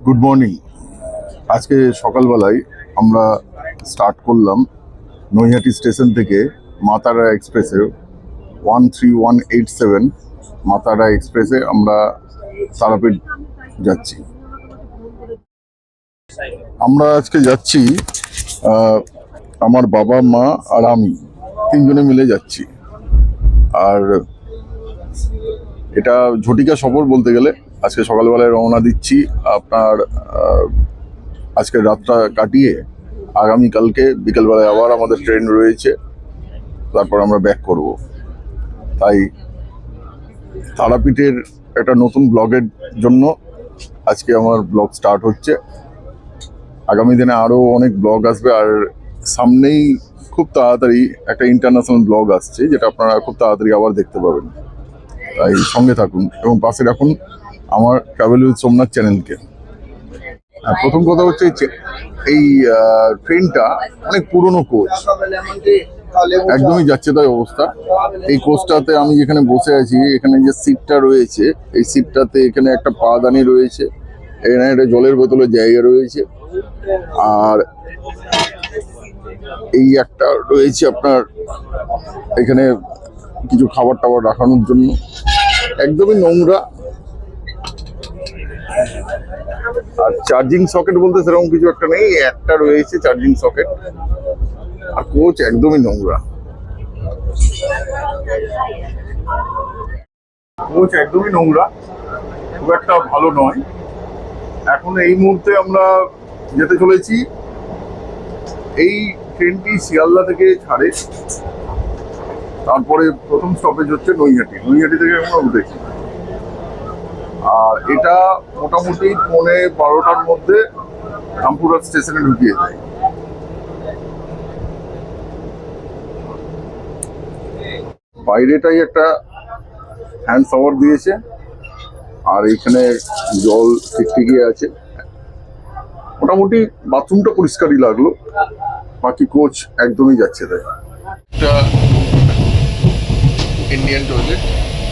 Good morning. আজকে সকালবেলায় আমরা স্টার্ট করলাম নৈহাটি স্টেশন থেকে মাতারা এক্সপ্রেসে 13187 মাতারা এক্সপ্রেসে আমরা তারাপীঠ যাচ্ছি। আমরা আজকে যাচ্ছি আমার বাবা মা আর আমি তিনজনে মিলে যাচ্ছি। আর এটা ঝটিকা সফর বলতে গেলে। আজকে সকালবেলায় রওনা দিচ্ছি আপনার আজকে রাতটা কাটিয়ে আগামীকালকে বিকেলবেলায় আবার আমাদের ট্রেন রয়েছে, তারপর আমরা ব্যাক করব। তাই তারাপীঠের একটা নতুন ব্লগের জন্য আজকে আমার ব্লগ স্টার্ট হচ্ছে। আগামী দিনে আরও অনেক ব্লগ আসবে, আর সামনেই খুব তাড়াতাড়ি একটা ইন্টারন্যাশনাল ব্লগ আসছে, যেটা আপনারা খুব তাড়াতাড়ি আবার দেখতে পাবেন। তাই সঙ্গে থাকুন এবং পাশে রাখুন আমার ট্রাভেল উইথ সোমনাথ চ্যানেলকে। প্রথম কথা হচ্ছে এই ট্রেনটা অনেক পুরনো কোচ, একদমই যাচ্ছে তাই অবস্থা। এই কোচটাতে আমি যেখানে বসে আছি, এখানে যে সিটটা রয়েছে, এই সিটটাতে এখানে একটা পাদানি রয়েছে, এখানে একটা জলের বোতলের জায়গা রয়েছে, আর এই একটা রয়েছে আপনার এখানে কিছু খাবার টাবার রাখানোর জন্য। একদমই নোংরা। আর চার্জিং সকেট বলতে সেরকম কিছু একটা নেই, একটা রয়েছে চার্জিং সকেট। আর কোচ একদমই নোংরা, কোচ একদমই নোংরা, খুব একটা ভালো নয়। এখন এই মুহূর্তে আমরা যেতে চলেছি, এই ট্রেনটি শিয়ালদা থেকে ছাড়ে, তারপরে প্রথম স্টপেজ হচ্ছে নৈহাটি। নৈহাটি থেকে আমরা উঠেছি, আর এটা মোটামুটি 11:30টার মধ্যে রামপুরহাট স্টেশনে ঢুকিয়ে দেয়। বাইরেটাই একটা হ্যান্ড শাওয়ার দিয়েছে, আর এইখানে জল টিকটিকি আছে। মোটামুটি বাথরুমটা পরিষ্কারই লাগলো, বাকি কোচ একদমই যাচ্ছে তাই। একটা ইন্ডিয়ান টয়লেট,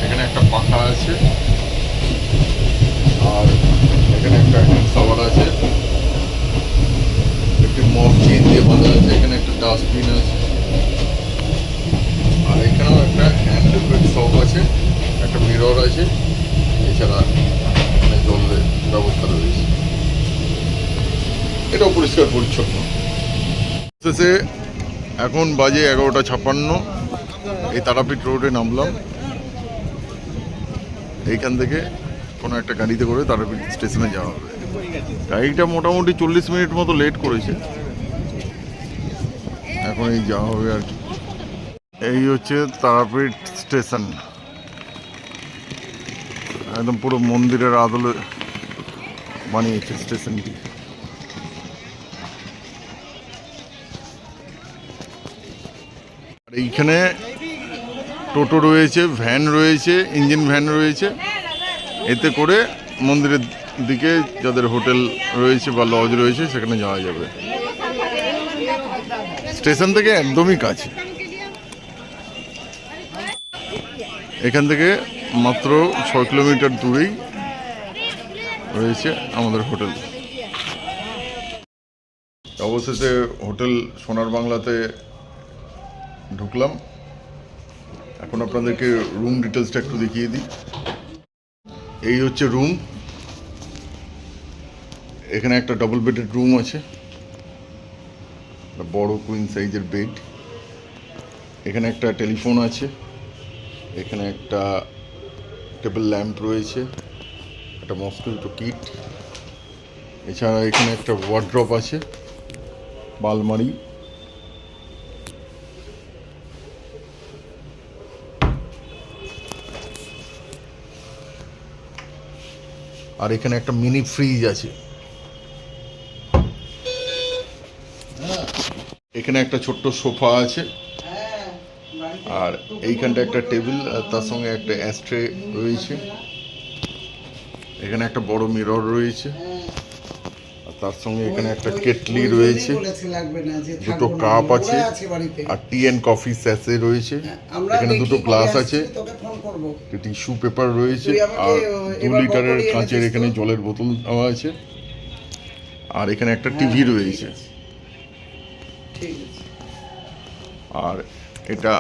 এখানে একটা পাখা আছে, আর এখানে একটা হ্যান্ড শাওয়ার আছে, একটি মগ চেন দিয়ে বাঁধা আছে, এখানে একটা ডাস্টবিন আছে, আর এখানেও একটা হ্যান্ড লিকুইড শপ আছে, একটা মিরর আছে, এছাড়া এখানে জলের ব্যবস্থা রয়েছে। এটাও পরিষ্কার পরিচ্ছন্ন। শেষে এখন বাজে 11:56। এই তারাপীঠ রোডে নামলাম। এইখান থেকে কোনো একটা গাড়িতে করে তারাপীঠ স্টেশনে যাওয়া হবে। গাড়িটা মোটামুটি 40 মিনিট মতো লেট করেছে, এখন এই যাওয়া হবে আর কি। এই হচ্ছে তারাপীঠ স্টেশন, একদম পুরো মন্দিরের আদলে বানিয়েছে স্টেশনটি। আর এইখানে টোটো রয়েছে, ভ্যান রয়েছে, ইঞ্জিন ভ্যান রয়েছে। এতে করে মন্দিরের দিকে যাদের হোটেল রয়েছে বা লজ রয়েছে সেখানে যাওয়া যাবে। স্টেশন থেকে একদমই কাছে, এখান থেকে মাত্র 6 কিলোমিটার দূরেই রয়েছে আমাদের হোটেল। অবশেষে হোটেল সোনার বাংলাতে ঢুকলাম। এখন আপনাদেরকে রুম ডিটেলসটা একটু দেখিয়ে দিই। এই হচ্ছে রুম। এখানে একটা ডাবল বেডেড রুম আছে, বড় কুইন সাইজের বেড। এখানে একটা টেলিফোন আছে, এখানে একটা টেবিল ল্যাম্প রয়েছে, একটা মসকিটো কিট। এছাড়া এখানে একটা ওয়ার্ড্রপ আছে, আলমারি। আর এখানে একটা মিনি ফ্রিজ আছে। এখানে একটা ছোট্ট সোফা আছে, আর এইখানটা একটা টেবিল, আর তার সঙ্গে একটা অ্যাস্ট্রে রয়েছে। এখানে একটা বড় মিরর রয়েছে, আর তার সঙ্গে এখানে একটা কেটলি রয়েছে, দুটো কাপ আছে, আর টি অ্যান্ড কফি স্যাশে রয়েছে। এখানে দুটো গ্লাস আছে, টিস্যু পেপার রয়েছে, আর 2 লিটারের কাঁচের এখানে জলের বোতল দেওয়া আছে। আর এখানে একটা টিভি রয়েছে। ঠিক আছে। আর এটা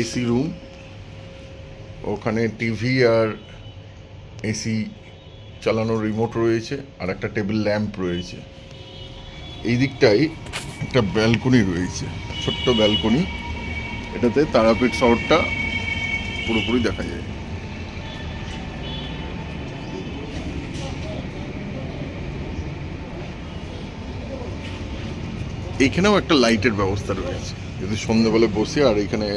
এসি রুম, ওখানে টিভি আর এসি চালানোর রিমোট রয়েছে, আর একটা টেবিল ল্যাম্প রয়েছে। এই দিকটায় একটা ব্যালকনি রয়েছে, ছোট্ট ব্যালকনি। এটাতে তারাপীঠ শহরটা পুরোপুরি দেখা যায়। এইখানেও একটা লাইটের ব্যবস্থা রয়েছে, যদি সন্ধ্যেবেলা বসে। আর এখানে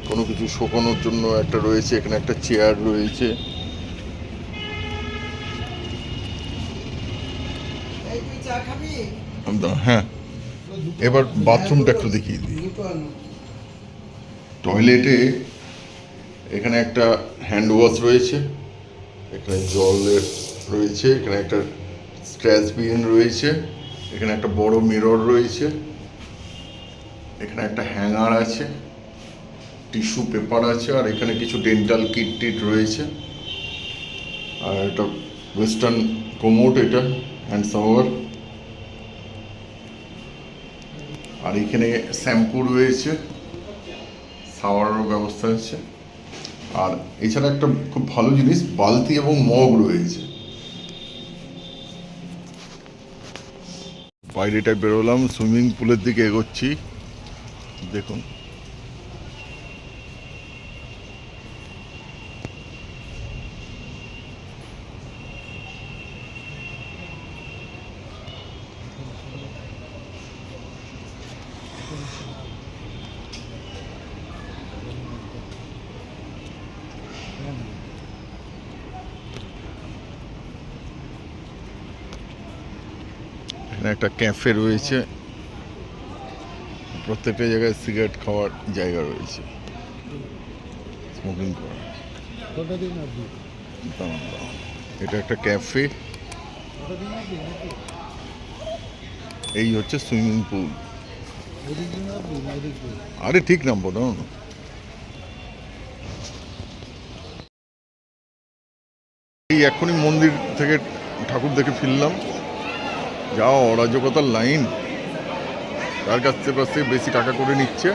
কোনো কিছু শোকানোর জন্য একটা রয়েছে, এখানে একটা চেয়ার রয়েছে। হ্যাঁ, এবার বাথরুমটা একটু দেখিয়ে দিই। টয়লেটে এখানে একটা হ্যান্ড ওয়াশ রয়েছে, এখানে জলের রয়েছে, এখানে একটা স্ক্র্যাচ বিন রয়েছে, এখানে একটা বড় মিরর রয়েছে, এখানে একটা হ্যাঙ্গার আছে, টিস্যু পেপার আছে, আর এখানে কিছু ডেন্টাল কিট টিট রয়েছে। আর এটা ওয়েস্টার্ন কোমোড, এটা হ্যান্ড শাওয়ার। আর এখানে শ্যাম্পু রয়েছে, শাওয়ারেরও ব্যবস্থা আছে। আর এছাড়া একটা খুব ভালো জিনিস, বালতি এবং মগ রয়েছে। বাইরেটায় বেরোলাম, সুইমিং পুলের দিকে এগোচ্ছি। দেখুন, এখানে একটা ক্যাফে রয়েছে, প্রত্যেকটা জায়গায় সিগারেট খাওয়ার জায়গা রয়েছে, স্মোকিং করার। এটা একটা ক্যাফে। এই হচ্ছে সুইমিং পুল। আরে ঠিক নামবো না, এই এক্ষুনি মন্দির থেকে ঠাকুর দেখে ফিরলাম। যা অরাজকতার লাইন, তার কাছ থেকে বেশি টাকা করে নিচ্ছে,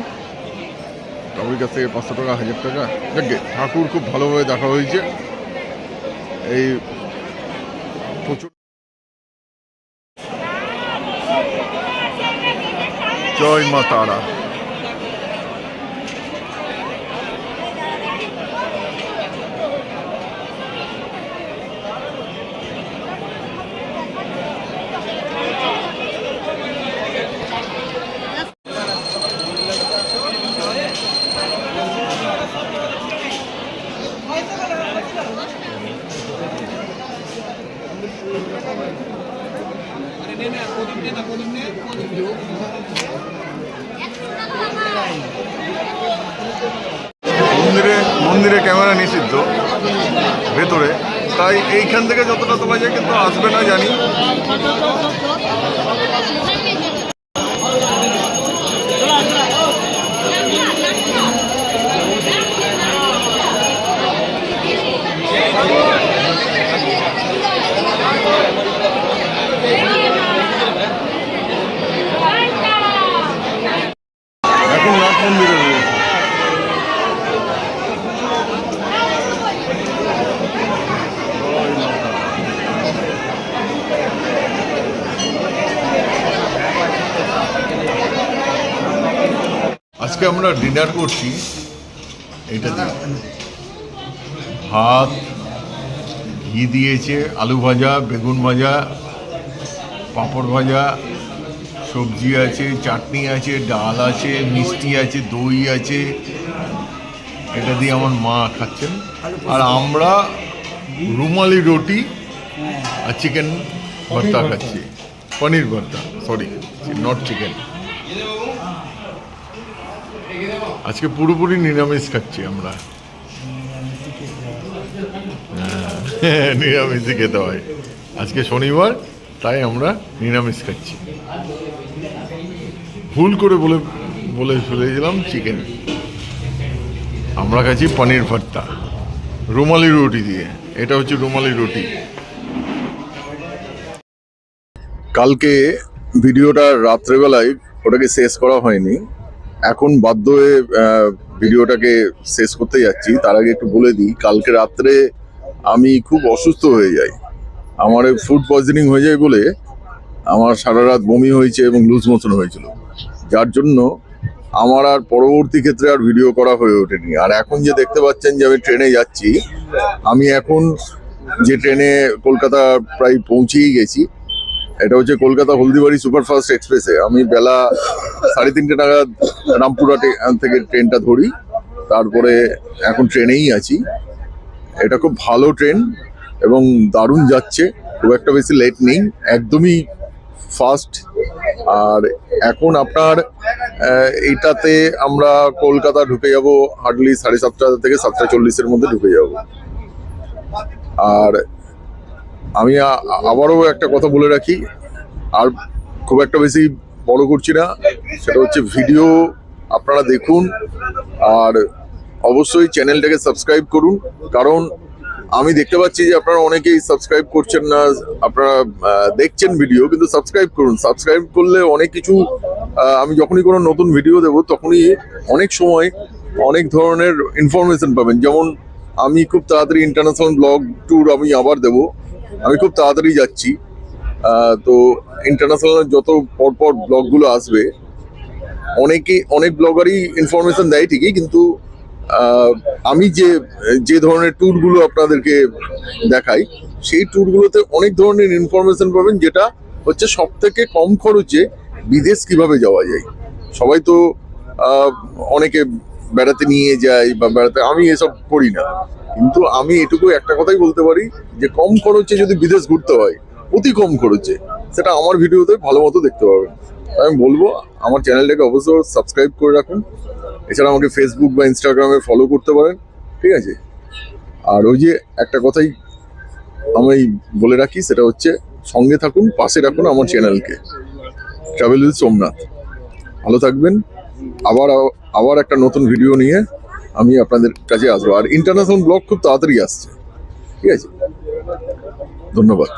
কারোর কাছ থেকে 500 টাকা 1000 টাকা। দেখে ঠাকুর খুব ভালোভাবে দেখা হয়েছে। এই প্রচুর জয় মা তারা। মন্দিরে ক্যামেরা নিষিদ্ধ ভেতরে, তাই এইখান থেকে যতটা তোলা যায়, কিন্তু আসবে না জানি। এখন নাথ মন্দিরে রয়েছে। আজকে আমরা ডিনার করছি এটা দিয়ে, ভাত, ঘি দিয়েছে, আলু ভাজা, বেগুন ভাজা, পাঁপড় ভাজা, সবজি আছে, চাটনি আছে, ডাল আছে, মিষ্টি আছে, দই আছে। এটা দিয়ে আমার মা খাচ্ছেন। আর আমরা রুমালি রুটি আর চিকেন ভর্তা খাচ্ছি, পনির ভর্তা, সরি নট চিকেন। আজকে পুরোপুরি নিরামিষ খাচ্ছি আমরা। নিরামিষই খেতে হয়, আজকে শনিবার, তাই আমরা নিরামিষ খাচ্ছি। ভুল করে বলে ফেলেছিলাম চিকেন। আমরা খাচ্ছি পনির ভর্তা রুমালি রুটি দিয়ে। এটা হচ্ছে রুমালি রুটি। কালকে ভিডিওটা রাত্রেবেলায় ওটাকে শেষ করা হয়নি, এখন বাধ্য হয়ে ভিডিওটাকে শেষ করতে যাচ্ছি। তার আগে একটু বলে দিই, কালকে রাত্রে আমি খুব অসুস্থ হয়ে যাই। আমার ফুড পয়জনিং হয়ে যায় বলে আমার সারা রাত বমি হয়েছে এবং লুজ মোশন হয়েছিল, যার জন্য আমার আর পরবর্তী ক্ষেত্রে আর ভিডিও করা হয়ে ওঠেনি। আর এখন যে দেখতে পাচ্ছেন যে আমি ট্রেনে যাচ্ছি, আমি এখন যে ট্রেনে কলকাতা প্রায় পৌঁছেই গেছি, এটা হচ্ছে কলকাতা হলদিবাড়ি সুপারফাস্ট এক্সপ্রেসে। আমি বেলা 3:30 নাগাদ রামপুরহাট থেকে ট্রেনটা ধরি, তারপরে এখন ট্রেনেই আছি। এটা খুব ভালো ট্রেন এবং দারুণ যাচ্ছে, খুব একটা বেশি লেট নেই, একদমই ফাস্ট। আর এখন আপনার এইটাতে আমরা কলকাতা ঢুকে যাব হার্ডলি 7:30 থেকে 7:40-এর মধ্যে ঢুকে যাব। আর আমি আবারও একটা কথা বলে রাখি, আর খুব একটা বেশি বড় করছি না, সেটা হচ্ছে ভিডিও আপনারা দেখুন আর অবশ্যই চ্যানেলটাকে সাবস্ক্রাইব করুন, কারণ আমি দেখতে পাচ্ছি যে আপনারা অনেকেই সাবস্ক্রাইব করছেন না। আপনারা দেখছেন ভিডিও কিন্তু সাবস্ক্রাইব করুন। সাবস্ক্রাইব করলে অনেক কিছু, আমি যখনই কোনো নতুন ভিডিও দেবো তখনই অনেক সময় অনেক ধরনের ইনফরমেশন পাবেন। যেমন আমি খুব তাড়াতাড়ি ইন্টারন্যাশনাল ব্লগ ট্যুর আমি আবার দেবো, আমি খুব তাড়াতাড়ি যাচ্ছি। তো ইন্টারন্যাশনাল যত পরপর ব্লগগুলো আসবে, অনেক ব্লগারই ইনফরমেশন দেয় ঠিকই, কিন্তু আমি যে ধরনের ট্যুরগুলো আপনাদেরকে দেখাই, সেই ট্যুরগুলোতে অনেক ধরনের ইনফরমেশন পাবেন, যেটা হচ্ছে সব থেকে কম খরচে বিদেশ কিভাবে যাওয়া যায়। সবাই তো অনেকে বেড়াতে নিয়ে যায় বা বেড়াতে, আমি এসব করি না, কিন্তু আমি এটুকু একটা কথাই বলতে পারি যে কম খরচে যদি বিদেশ ঘুরতে হয়, অতি কম খরচে, সেটা আমার ভিডিওতে ভালো মতো দেখতে পাবেন। তাই আমি বলবো আমার চ্যানেলটাকে অবশ্যই সাবস্ক্রাইব করে রাখুন। এছাড়া আমাকে ফেসবুক বা ইনস্টাগ্রামে ফলো করতে পারেন, ঠিক আছে? আর ওই যে একটা কথাই আমি বলে রাখি, সেটা হচ্ছে সঙ্গে থাকুন, পাশে রাখুন আমার চ্যানেলকে, ট্রাভেল উইথ সোমনাথ। ভালো থাকবেন। আবার একটা নতুন ভিডিও নিয়ে আমি আপনাদের কাছে আসবো। আর ইন্টারন্যাশনাল ব্লগ খুব তাড়াতাড়ি আসছে, ঠিক আছে? ধন্যবাদ।